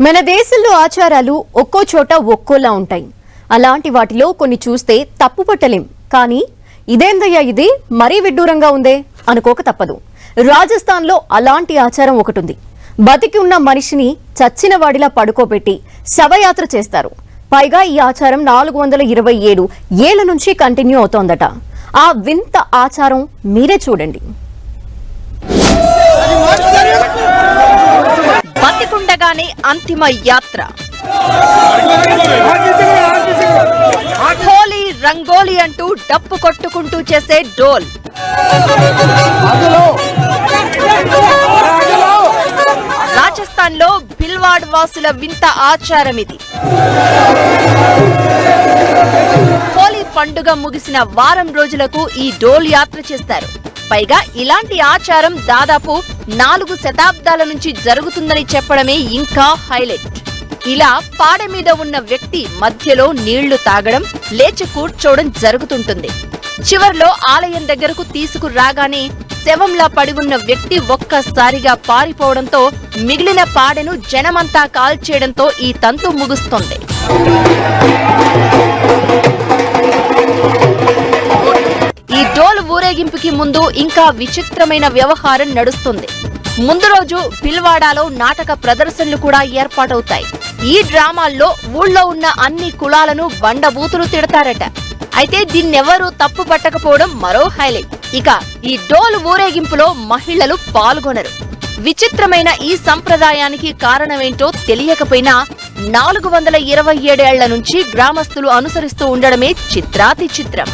మన దేశంలో ఆచారాలు ఒక్కో చోట ఒక్కోలా ఉంటాయి. అలాంటి వాటిలో కొన్ని చూస్తే తప్పు పట్టలేం. కానీ ఇదేందయ్యా ఇది మరీ విడ్డూరంగా ఉందే అనుకోక తప్పదు. రాజస్థాన్లో అలాంటి ఆచారం ఒకటి ఉంది. బతికి ఉన్న మనిషిని చచ్చిన వాడిలా పడుకోబెట్టి శవయాత్ర చేస్తారు. పైగా ఈ ఆచారం 427 ఏళ్ల నుంచి కంటిన్యూ అవుతోందట. ఆ వింత ఆచారం మీరే చూడండి. బతికుండగానే అంతిమ యాత్ర. హోలీ రంగోలీ అంటూ డప్పు కొట్టుకుంటూ చేసే డోల్. రాజస్థాన్ లో భిల్వాడ్ వాసుల వింత ఆచారం ఇది. హోలీ పండుగ ముగిసిన వారం రోజులకు ఈ డోల్ యాత్ర చేస్తారు. పైగా ఇలాంటి ఆచారం దాదాపు 4 శతాబ్దాల నుంచి జరుగుతుందని చెప్పడమే ఇంకా హైలైట్. ఇలా పాడె మీద ఉన్న వ్యక్తి మధ్యలో నీళ్లు తాగడం, లేచి కూర్చోవడం జరుగుతుంటుంది. చివర్లో ఆలయం దగ్గరకు తీసుకురాగానే శవంలా పడి ఉన్న వ్యక్తి ఒక్కసారిగా పారిపోవడంతో మిగిలిన పాడెను జనమంతా కాల్చేయడంతో ఈ తంతు ముగుస్తుంది. ఈ డోలు ఊరేగింపుకి ముందు ఇంకా విచిత్రమైన వ్యవహారం నడుస్తుంది. ముందు రోజు భిల్వాడాలో నాటక ప్రదర్శనలు కూడా ఏర్పాటవుతాయి. ఈ డ్రామాల్లో ఊళ్ళో ఉన్న అన్ని కులాలను బండబూతులు తిడతారట. అయితే దీన్నెవరూ తప్పు పట్టకపోవడం మరో హైలైట్. ఇక ఈ డోలు ఊరేగింపులో మహిళలు పాల్గొనరు. విచిత్రమైన ఈ సంప్రదాయానికి కారణమేంటో తెలియకపోయినా 427 ఏళ్ల నుంచి గ్రామస్తులు అనుసరిస్తూ ఉండడమే చిత్రాతి చిత్రం.